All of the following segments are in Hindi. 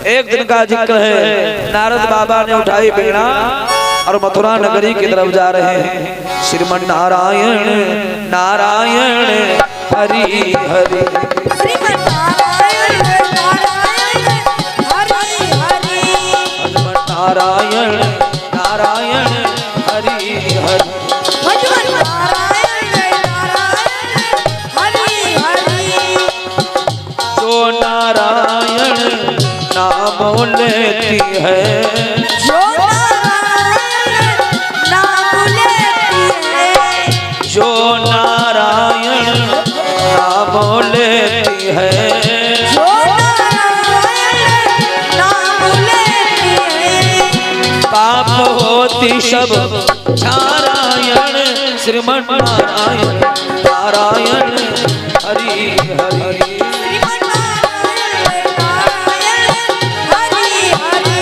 एक दिन का जिक्र है, नारद बाबा ने उठाई वीणा और मथुरा नगरी की तरफ जा रहे हैं। श्रीमन नारायण नारायण हरि हरि, श्रीमन नारायण नारायण हरि हरि, श्रीमन नारायण नारायण हरि हरि, भगवान नारायण नारायण हरि हरि। जो नारायण नाम लेती है, जो नारायण नाम लेती है, जो नारायण नाम लेती है, जो नारायण नाम लेती है, पाप होती सब नारायण, श्रीमन नारायण नारायण हरि हरि, श्रीमन नारायण नारायण हरि हरि,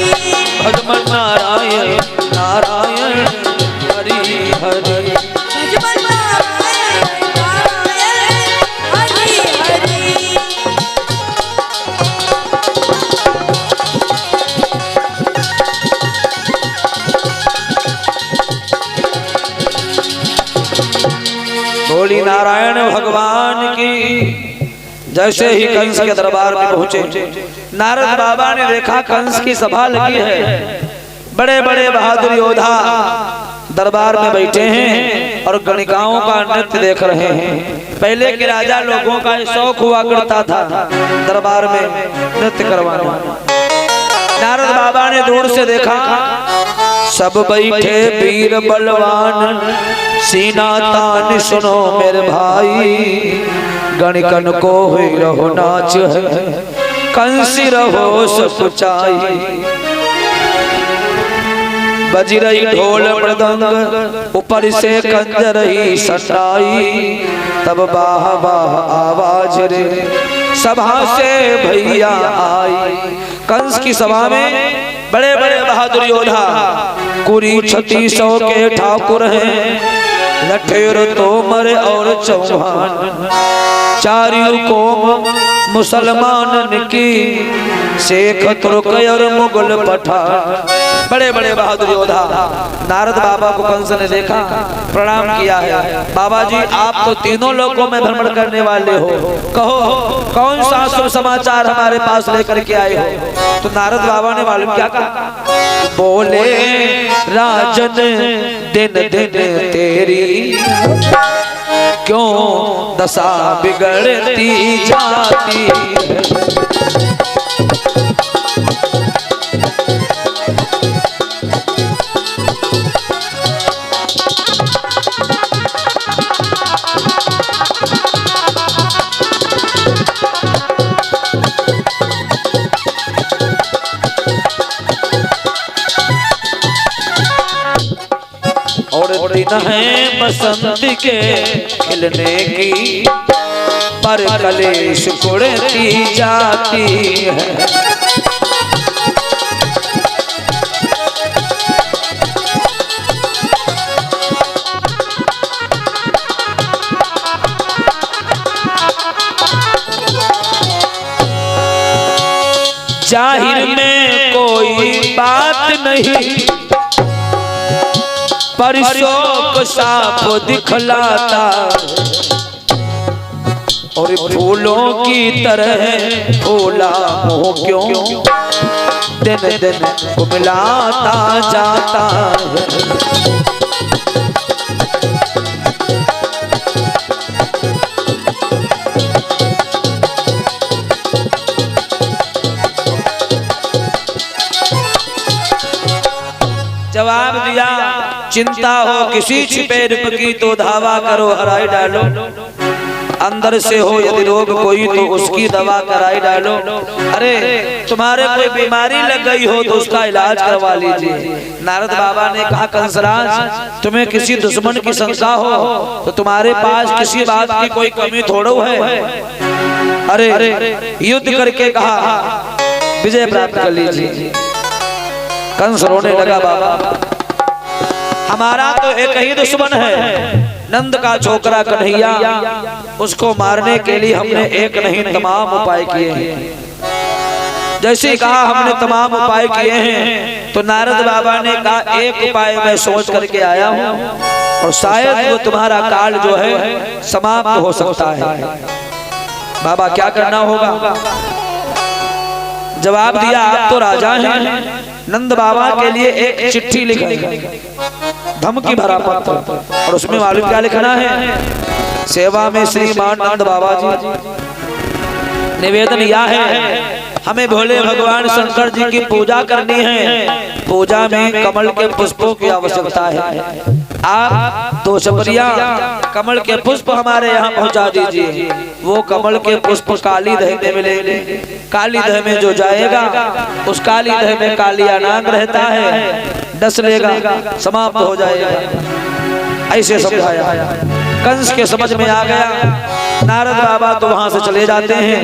भगवान नारायण नारायण हरि हरि। भगवान नारायण नारायण हरि हरि। बोली नारायण भगवान की। जैसे ही कंस के दरबार में पहुंचे, नारद बाबा ने देखा कंस की सभा लगी है, बड़े बड़े बहादुर योद्धा दरबार में बैठे हैं और गणिकाओं का नृत्य देख रहे हैं। पहले के राजा लोगों का शौक हुआ करता था दरबार में नृत्य करवाना। नारद बाबा ने दूर से देखा, सब बैठे वीर बलवान, सीना तान सुनो मेरे भाई, गणिकन को हुई रहो नाच है, कंसी रहो सकुचाई, बज रही ढोल मृदंग, ऊपर से कंजर ही सटाई, तब बाह बाह आवाज रे सभा से भैया आई। कंस की सभा में बड़े बड़े बहादुर योद्धा, कुरी 3600 के ठाकुर हैं, लठेर तोमर और चौहान, चारियों कोम मुसलमान की, शेख तुर्क और मुगल पठान, बड़े बड़े बहादुर योद्धा। नारद बाबा को कंस ने देखा, प्रणाम किया है। बाबा जी आप तो तीनों लोकों में भ्रमण करने वाले हो, कहो कौन सा शुभ समाचार हमारे पास लेकर के आए हो। तो नारद बाबा ने मालूम क्या कहा, बोले राजन दिन दिन तेरी क्यों दशा बिगड़ती जाती है, और दिन है बसंत के खिलने की, पर कलेश कुड़ती जाती है, जाहिर में कोई बात नहीं, पर शौक साफ दिखलाता, और फूलों की तरह फूला मुँह क्यों दिन दिन कुमलाता जाता है। जवाब दिया, चिंता हो किसी छिपे रूप की तो धावा करो हराई डालो, अंदर से हो यदि रोग कोई तो उसकी दवा कराई डालो। अरे तुम्हारे कोई बीमारी लग गई हो तो उसका इलाज करवा लीजिए। नारद बाबा ने कहा, कंसराज तुम्हें किसी दुश्मन की शंका हो तो तुम्हारे पास किसी बात की कोई कमी थोड़ो है। अरे युद्ध करके कहा विजय प्राप्त कर लीजिए। कंस रोने लगा, बाबा हमारा तो एक ही दुश्मन है, नंद का छोकरा कन्हैया, उसको मारने के लिए हमने एक नहीं तमाम उपाय किए हैं। जैसे कहा हमने तमाम उपाय किए हैं, तो नारद बाबा ने कहा एक उपाय मैं सोच करके आया हूँ और शायद वो तुम्हारा काल जो है समाप्त हो सकता है। बाबा क्या करना होगा? जवाब दिया, आप तो राजा हैं, नंद बाबा के लिए एक चिट्ठी लिखी, धमकी भरा पत्र, और उसमें मालूम क्या लिखना है? सेवा में श्रीमान नंद बाबा जी, निवेदन यह है हमें भोले भगवान शंकर जी की पूजा करनी है, पूजा में कमल के पुष्पों की आवश्यकता है। आप 2 छपरिया कमल के पुष्प हमारे यहाँ पहुँचा दीजिए। वो कमल के पुष्प काली दह में मिलेंगे, काली दह में जो जाएगा उस काली दह में काली अनांग रहता है, डस लेगा, समाप्त हो जाएगा। ऐसे समझाया। कंस के समझ में आ गया। नारद बाबा तो वहां से चले जाते हैं।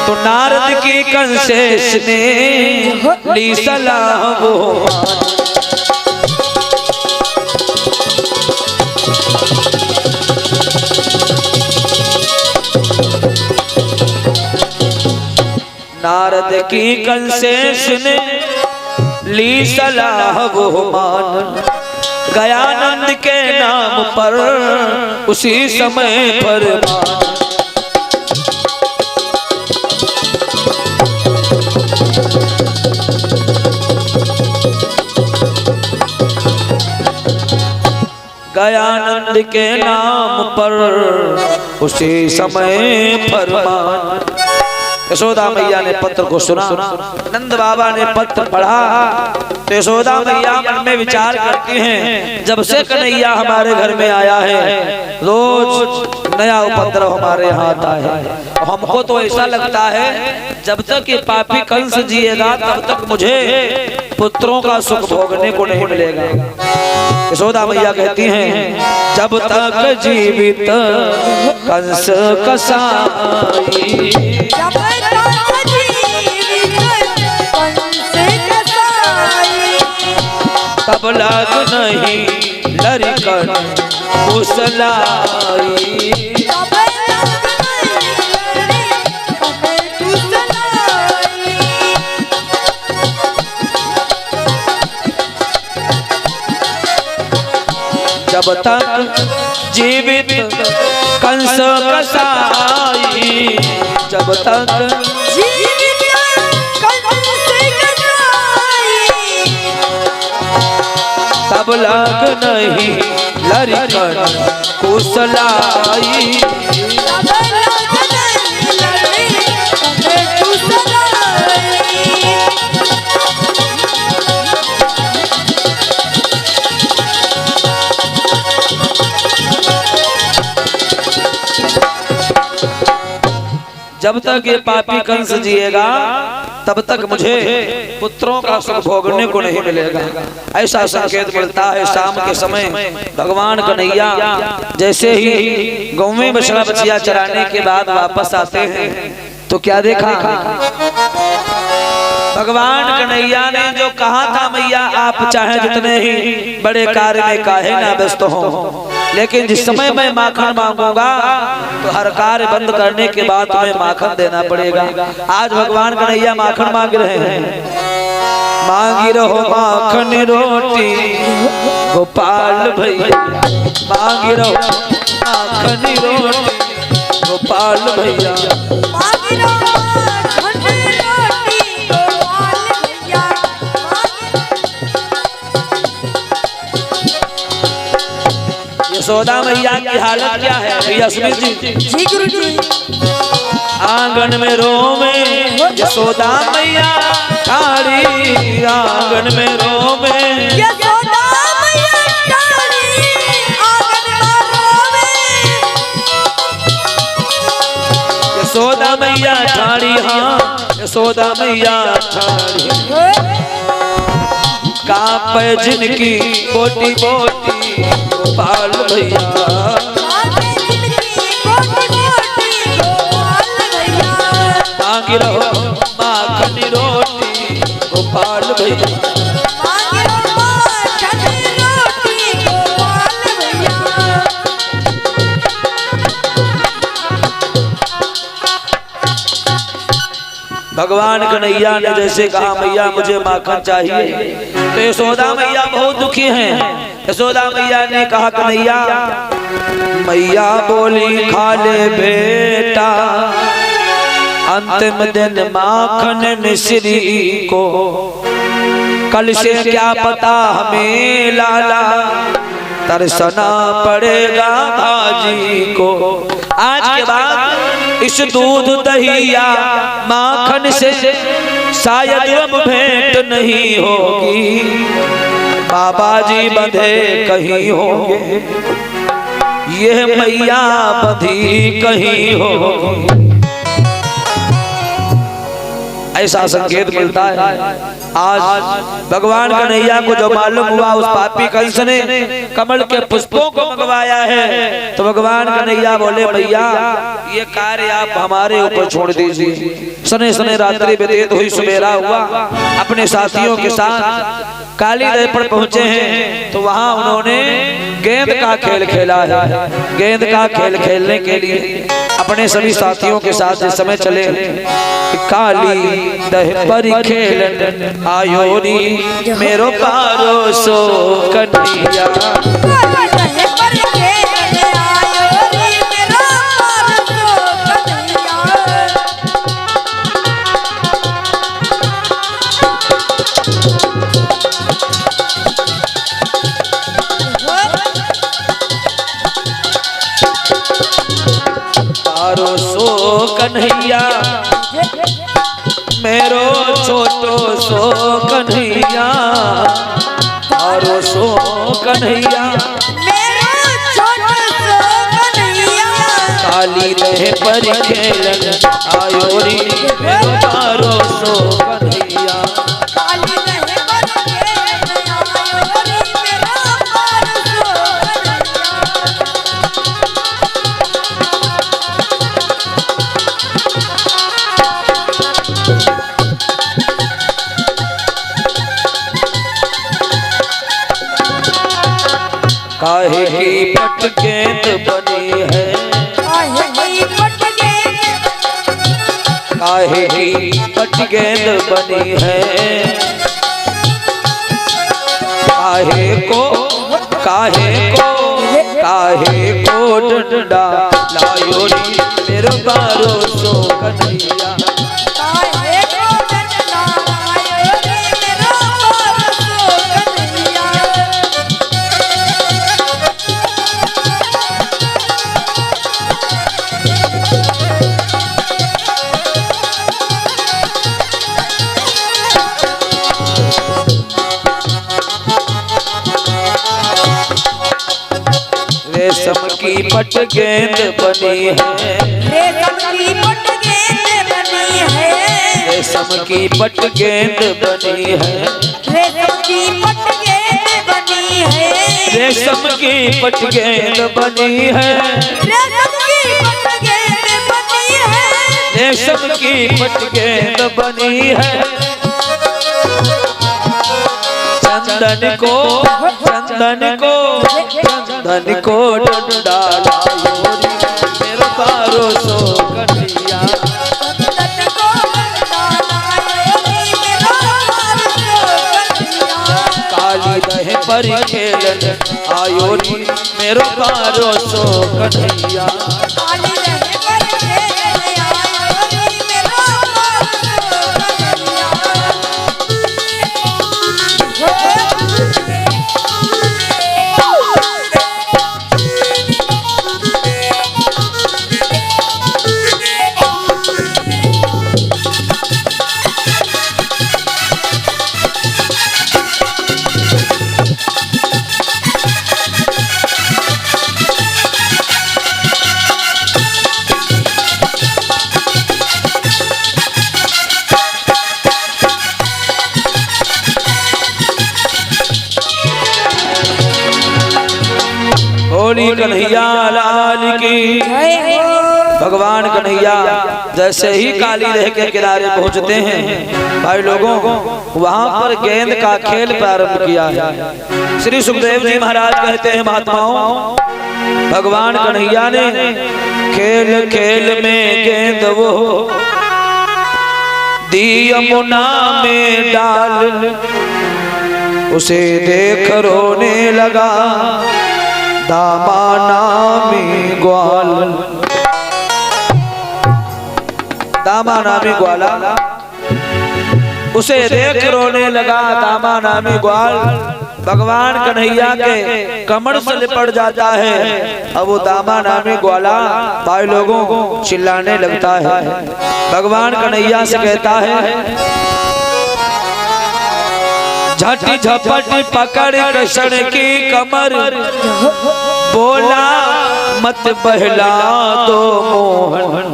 तो नारद की कंसेश ने ली सलाह वो, नारद की कंसेश ने ली सलाह वो मान, गया नंद के नाम पर उसी समय पर गया नंद के नाम पर उसी समय फरमान। यशोदा मैया ने पत्र को सुना, नंद बाबा ने पत्र पढ़ा, तो यशोदा मैया मन में विचार करती हैं, जब से कन्हैया हमारे घर में आया है रोज नया उपद्रव हमारे यहाँ आता है। हमको तो ऐसा लगता है जब तक ये पापी कंस जिएगा तब तक मुझे पुत्रों का सुख भोगने को नहीं मिलेगा। यशोदा मैया कहती हैं, जब तक जीवित कंस कसाई, तब लग नहीं लड़कन कुशलाई। जब तक जीवित कंस कसाई, जब तक तब लग नहीं लड़कन कुशलाई। जब तक ये पापी कंस जिएगा तब तक मुझे पुत्रों का सुख भोगने को नहीं मिलेगा। ऐसा संकेत मिलता है शाम के समय भगवान कन्हैया जैसे ही गाँव में बछड़ा बछिया चराने के बाद वापस आते हैं तो क्या देखा? भगवान कन्हैया ने जो कहा था, मैया आप चाहे जितने ही बड़े कार्य में काहे ना व्यस्त हो, लेकिन जिस समय मैं माखन मांगूंगा तो हर कार्य बंद करने के बाद तुम्हें माखन देना पड़ेगा। आज भगवान कन्हैया माखन मांग रहे हैं। मांगी रहो माखन रोटी गोपाल भैया, मांगी रहो माखन रोटी गोपाल भैया, यशोदा मैया की हालत क्या है भैया सुनील जी? जी गुरु जी। आंगन में रोवे यशोदा मैया ठाड़ी, आंगन में रोवे यशोदा मैया ठाड़ी, आंगन में रोवे यशोदा मैया ठाड़ी, हाँ यशोदा मैया ठाड़ी। कांपे जिनकी बोटी बोटी गोपाल भैया, मांगी रहो माखन रोटी गोपाल भैया, भगवान कन्हैया ने जैसे कहा मैया मुझे माखन चाहिए, तो यशोदा मैया बहुत दुखी हैं। यशोदा मैया ने कहा कन्हैया, मैया बोली खा ले बेटा, अंतिम दिन माखन मिश्री को, कल से क्या पता हमें लाला तरसना पड़ेगा भाजी को। आज के बाद इस दूध दहिया माखन से शायद अब भेंट नहीं होगी, बाबा जी बंधे कहीं होंगे, ये मैया बंधी कहीं होगी। ऐसा संकेत मिलता है। आज भगवान कन्हैया को जो मालूम हुआ उस पापी कंस ने कमल के पुष्पों को मंगवाया है, तो भगवान कन्हैया बोले मैया ये कार्य आप हमारे ऊपर छोड़ दीजिए। सने सने रात्रि व्यतीत हुई, सवेरा हुआ, अपने साथियों के साथ काली नदी पर पहुंचे हैं, तो वहां उन्होंने गेंद का खेल खेला है। गेंद का खेल खेलने के लिए अपने सभी साथियों के साथ जिस समय चले, काली दह पर खेलन आयोरी मेरो पारो सो कन्हैया, पारो सो कन्हैया मेरो छोटो सो कन्हैया, पारो सो कन्हैया मेरो छोटो सो कन्हैया, काली दह पर खेलन आयोरी मेरो पारो सो कन्हैया, काली दह पर खेलन आयोरी मेरो पारो सो काहे की पट गेंद बनी है, काहे की पट गेंद, काहे की पट गेंद बनी है, काहे को डंडा लायोरी मेरो पारो सो कन्हैया, काहे को डंडा लायोरी मेरो पारो सो कन्हैया। रेशम की पट गेंद बनी है, रेशम की पट गेंद बनी है, रेशम की पट गेंद बनी है, रेशम की पट गेंद बनी है, रेशम की पट गेंद बनी है, रेशम की पट गेंद बनी है, रेशम की पट गेंद बनी है, चंदन को डंडा लायोरी मेरो पारो सो कन्हैया, चंदन को डंडा लायोरी मेरो पारो सो कन्हैया, काली दह पर खेलन आयोरी मेरो पारो सो कन्हैया, काली दह पर खेलन आयोरी मेरो पारो सो कन्हैया। बोली कन्हैया लाल की। भगवान कन्हैया जैसे ही काली नदी के किनारे पहुंचते हैं भाई लोगों, वहां पर गेंद का खेल प्रारंभ किया है। श्री सुखदेव जी महाराज कहते हैं महात्माओं, भगवान कन्हैया ने खेल खेल में गेंद वो दी यमुना में डाल, उसे देख रोने लगा दामाना में ग्वाल। दामाना में ग्वाला, उसे देख रोने लगा दामा नामी ग्वाल। भगवान कन्हैया के कमर से लिपट जाता है। अब वो दामा नामी ग्वाला भाई लोगों को चिल्लाने लगता है। भगवान कन्हैया से कहता है, झटी झपटी पकड़ कृष्ण की कमर, बोला मत बहला दो मोहन,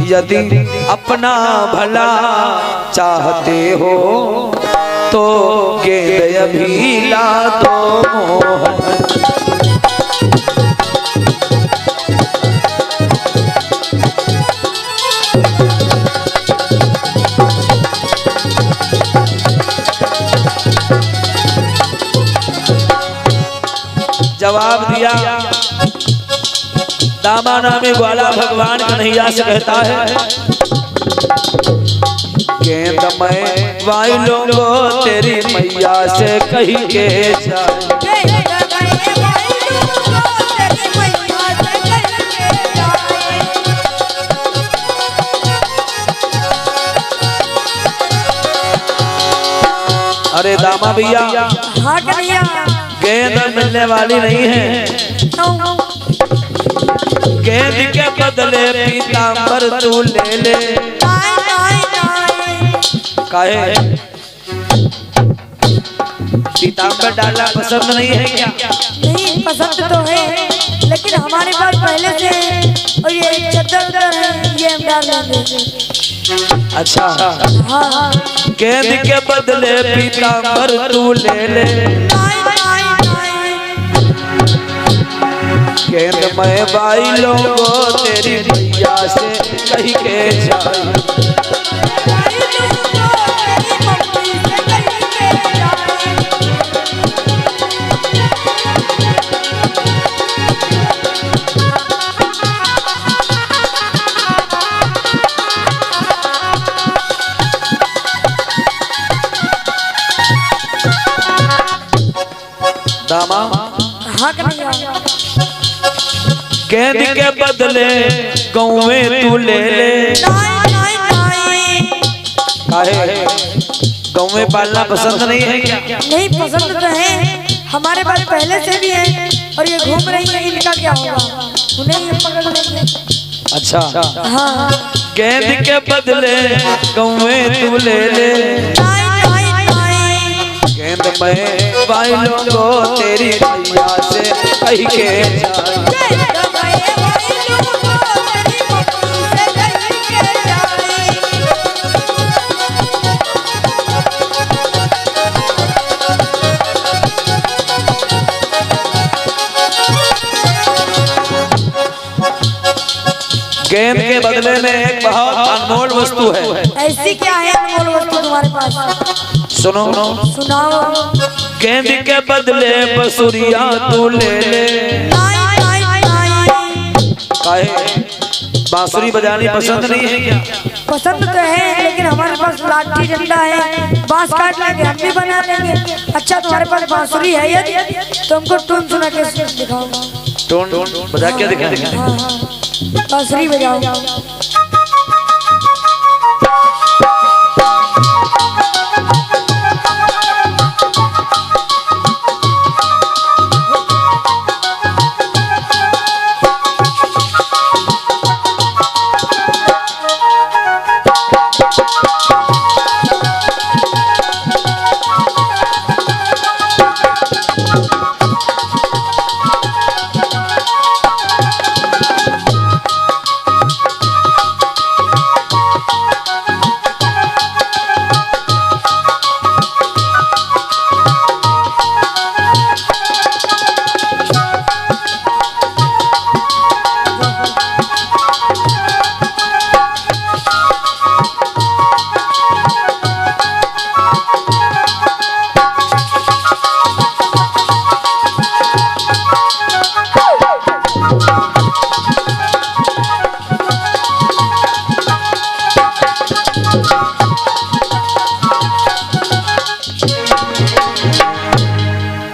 यदि अपना भला चाहते हो तो गेंद अभी ला दो मोहन। जवाब दिया दामा नामी ग्वाला भगवान कन्हैया से कहता है, गेंद मैं वाई लूंगो तेरी मैया से कही के जाए। अरे दामा भैया, हाँ कन्हैया, गेंद मिलने वाली नहीं है। गेंद के बदले पीतांबर तू ले ले। काहे पीतांबर डालना पसंद नहीं है क्या? नहीं पसंद तो है, लेकिन हमारे पास पहले से और ये चद्दर है, ये हम डाल लेंगे। अच्छा हाँ, गेंद के बदले पीतांबर तू ले ले। गेंद मैं बाई लूंगो तेरी मैया से कही के जाए। दामा, हाँ कन्हैया, गेंद के बदले गौवे तू ले ले। काहे गौवे पालना पसंद नहीं है क्या? नहीं पसंद तो है, हमारे पास पहले से भी है और ये घूम रही है, इनका क्या होगा? उन्हें ये पकड़ लेंगे। अच्छा हाँ, गेंद के बदले गौवे तू ले ले। गेंद मैं बाई लूंगो तेरी मैया से कही के जाए। गेंद के बदले में एक बहुत अनमोल वस्तु है। ऐसी क्या है अनमोल वस्तु तुम्हारे पास? सुनो, सुनाओ। गेंद के बदले बसुरिया तू ले ले। काहे बांसुरी बजानी पसंद नहीं है क्या? पसंद तो है, लेकिन हमारे पास लाठी डंडा है, बांस काट लेंगे, हम भी बना लेंगे। अच्छा तुम्हारे पास बांसुरी है यदि तो हमको टून सुना के दिखाओ। टून बजा के दिखा। हाँ, बांसुरी बजाओ।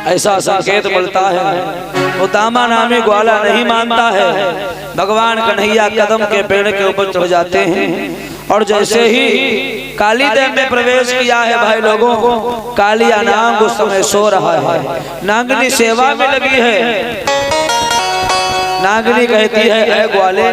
ऐसा संकेत मिलता है। वो दामा नामी ग्वाला नहीं मानता है। भगवान कन्हैया कदम के पेड़ के ऊपर चढ़ जाते हैं और जैसे ही काली देव में प्रवेश किया है भाई लोगों, कालिया नांग उस समय सो रहा है। नांगनी सेवा में लगी है। नांगनी कहती है, ऐ ग्वाले,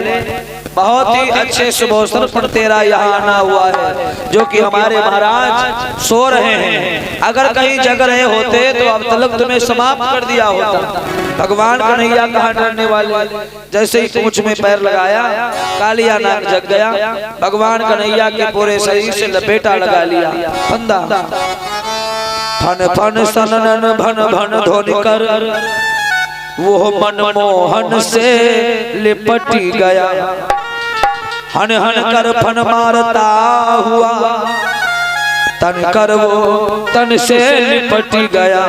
बहुत ही अच्छे शुभ अवसर पर तेरा यहाँ आना हुआ है, जो कि हमारे महाराज सो रहे हैं। अगर कहीं जग रहे होते तो अब तलक तुम्हें समाप्त कर दिया होता। भगवान कन्हैया कहाँ डरने वाले, जैसे ही पूंछ में पैर लगाया कालिया नाग जग गया। भगवान कन्हैया के पूरे शरीर से लपेटा लगा लिया फंदा। फन फन सनन भन भन ध्वनि कर वो मनमोहन से लिपटी गया। हन हन कर फन मारता हुआ तन कर वो तन से लिपटी गया।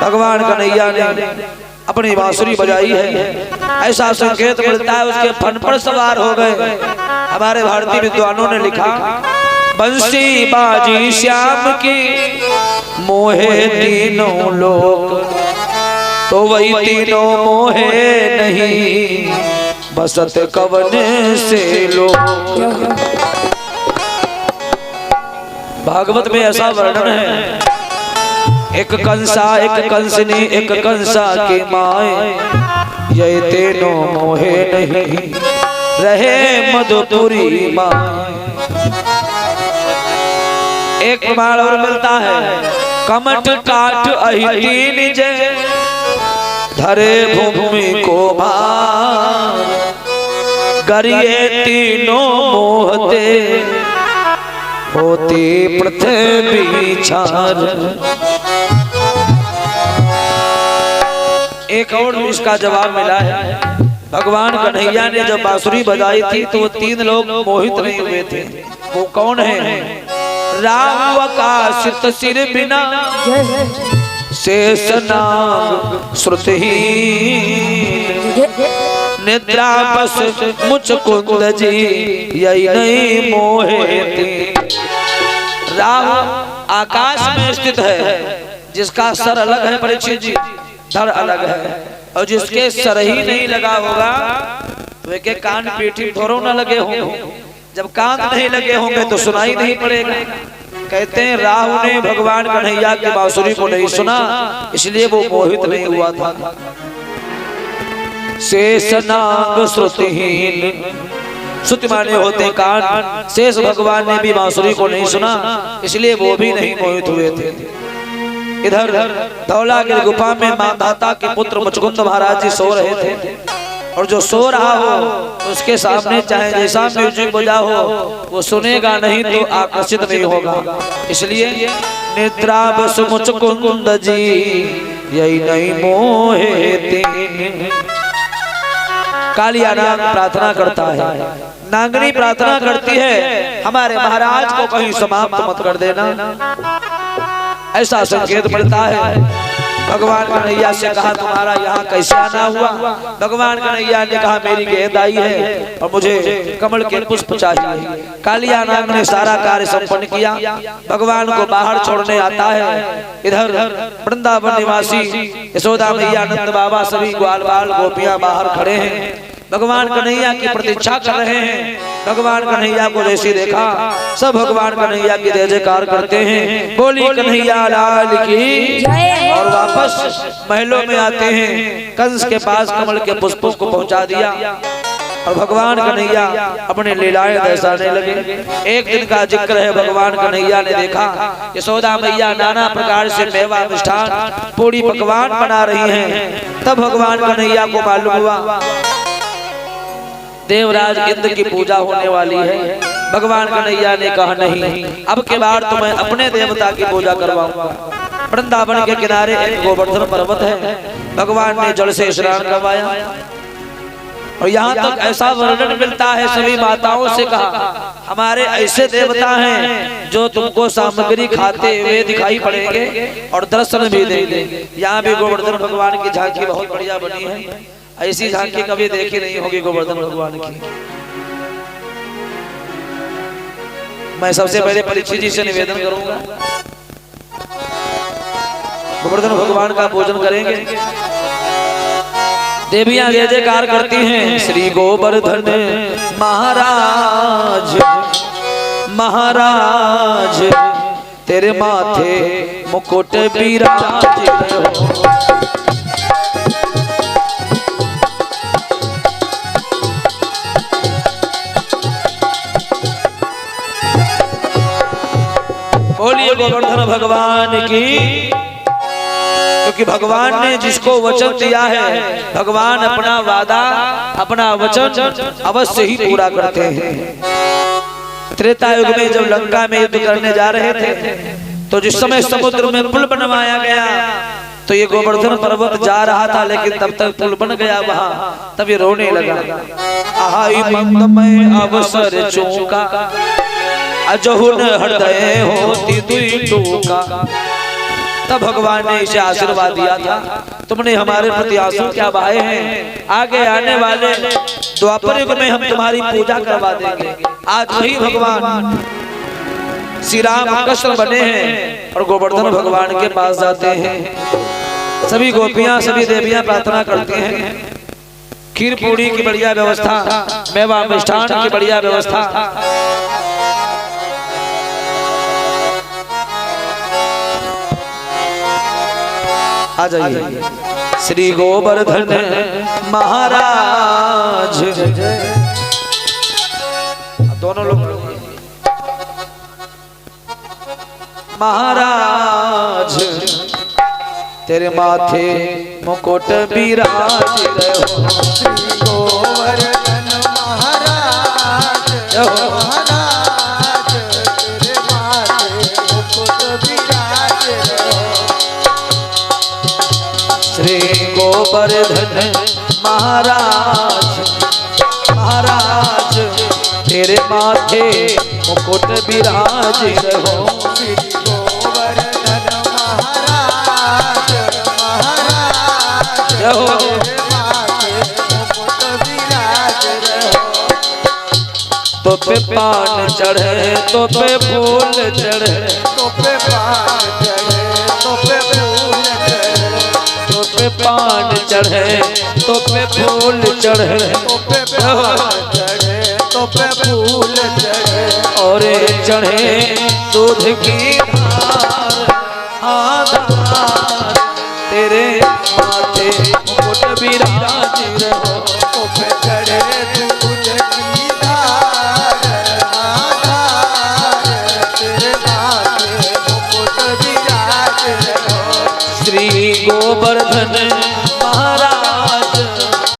भगवान कन्हैया ने अपनी बांसुरी बजाई है। ऐसा संकेत मिलता है उसके फन पर सवार हो गए। हमारे भारतीय विद्वानों ने लिखा, बंसी बाजी श्याम की मोहे तीनों लोग, तो वही तीनों मोहे नहीं बसत कवन से लोग। भागवत में ऐसा वर्णन है, एक कंसा एक कंसनी एक कंसा के माए, ये तीनों मोहे नहीं रहे मधुपुरी माए। एक प्रमाण और मिलता है, कमठ काठ अहिती निजे धरे भूमि को भार, गरिए तीनों मोहते होती पृथ्वी छार। एक और इसका जवाब मिला है, भगवान कन्हैया ने जब बांसुरी बजाई थी तो वो तीन लोग मोहित नहीं हुए थे। वो कौन है? राम आकाशित सिर बिना शेष नाग श्रुतहीन, निद्रा बस मुचकुंद जी यही नहीं मोहे। राम आकाश में स्थित है, जिसका सर अलग है परीक्षित जी, धड़ अलग है, और जिसके सर ही नहीं लगा होगा तो के कान पीठी थोड़ो न लगे होंगे। जब कान नहीं लगे होंगे तो सुनाई नहीं पड़ेगा। कहते हैं राहु ने भगवान कन्हैया की बांसुरी को नहीं सुना, इसलिए वो मोहित नहीं हुआ था। शेष नाग श्रुतिहीन, श्रुति माने होते कान। शेष भगवान ने भी बांसुरी को नहीं सुना, इसलिए वो भी नहीं मोहित हुए थे। इधर धौलागिरी गुफा में मांधाता के पुत्र मुचकुंद महाराज जी सो रहे थे, और जो सो रहा हो उसके सामने चाहे जैसा म्यूजिक बजा हो वो सुनेगा नहीं तो आकर्षित नहीं होगा। इसलिए निद्रा बस मुचकुंद जी यही नहीं मोहे तीन। कालिया नाग प्रार्थना करता है, नागनी प्रार्थना करती है, हमारे महाराज को कहीं समाप्त मत कर देना। ऐसा संकेत मिलता है। भगवान कन्हैया से कहा, तुम्हारा यहाँ कैसे आना हुआ? भगवान कन्हैया ने कहा, मेरी गेंद आई है और मुझे कमल के पुष्प चाहिए। कालिया नाग ने सारा कार्य संपन्न किया, भगवान को बाहर छोड़ने आता है। इधर वृंदावन निवासी यशोदा मैया, नंद बाबा, सभी ग्वाल बाल गोपियां बाहर खड़े हैं, भगवान कन्हैया की प्रतीक्षा कर रहे हैं। भगवान कन्हैया को जैसे देखा सब भगवान कन्हैया की जय जयकार करते हैं, बोली कन्हैया लाल की। और वापस महलों में आते हैं, कंस के पास कमल के पुष्पों को पहुंचा दिया और भगवान कन्हैया अपने लीलाएं दर्शाने लगे। एक दिन का जिक्र है, भगवान कन्हैया ने देखा यशोदा मैया नाना प्रकार से मेवा मिष्ठान पूरी पकवान बना रही हैं। तब भगवान कन्हैया को मालूम हुआ देवराज इंद्र की पूजा होने वाली है। भगवान कन्हैया ने कहा, नहीं, अब के बार तो मैं अपने देवता की पूजा करवाऊंगा। वृंदावन के किनारे एक गोवर्धन पर्वत है, भगवान ने जल से स्नान करवाया। और यहाँ तक ऐसा वर्णन मिलता है, सभी माताओं से कहा, हमारे ऐसे देवता हैं जो तुमको सामग्री खाते हुए दिखाई पड़ेंगे और दर्शन भी देंगे। यहाँ भी गोवर्धन भगवान की झांकी बहुत बढ़िया बनी है, ऐसी झांकी कभी देखी नहीं होगी गोवर्धन भगवान की। मैं सबसे पहले परीक्षित जी से निवेदन करूंगा, गोवर्धन भगवान का पूजन करेंगे। देवियां जय जयकार करती हैं, श्री गोवर्धन महाराज महाराज तेरे माथे मुकुट विराज हो। बोलिए गोवर्धन भगवान की। क्योंकि भगवान ने जिसको वचन दिया है, भगवान अपना वादा अपना वचन अवश्य ही पूरा करते हैं। त्रेता युग में जब लंका में युद्ध करने जा रहे थे, तो जिस समय समुद्र में पुल बनवाया गया, तो ये गोवर्धन पर्वत जा रहा था, लेकिन तब तक पुल बन गया वहां, तब ये रोने लगा। आहाई मंद में अवसर चूका, अजहुन हृदय होती दुई टूका। तब भगवान ने इसे आशीर्वाद दिया था, तुमने हमारे प्रति आंसू क्या बहाए हैं, आगे आने वाले द्वापर युग में हम तुम्हारी पूजा करवा देंगे। आज वही भगवान श्री राम कृष्ण बने हैं और गोवर्धन भगवान के पास जाते हैं। सभी गोपियां सभी देवियां प्रार्थना करती हैं, खीर पूरी की बढ़िया व्यवस्था, मेवा मिष्ठान की बढ़िया व्यवस्था। आ जाइए। श्री गोवर्धन महाराज, दोनों लोग महाराज तेरे माथे मुकुट विराज रहो। श्री गोवर्धन महाराज महाराज तेरे माथे मुकुट विराज रहो। श्री गोवर्धन महाराज महाराज तेरे माथे मुकुट विराज रहो। श्री गोवर्धन महाराज महाराज तेरे माथे मुकुट विराज रहो। तो पे पान चढ़े तो पे फूल चढ़े, तो पे पान चढ़े तो पे फूल चढ़े, तो पे पान चढ़े तो पे फूल चढ़े, तो पे पान चढ़े तो पे फूल चढ़े। और चढ़े दूध की धार आधार तेरे माथे मुकुट विराज रहो। तो पे चढ़े दूध की धार आधार तेरे माथे मुकुट विराज रहो। श्री गोवर्धन महाराज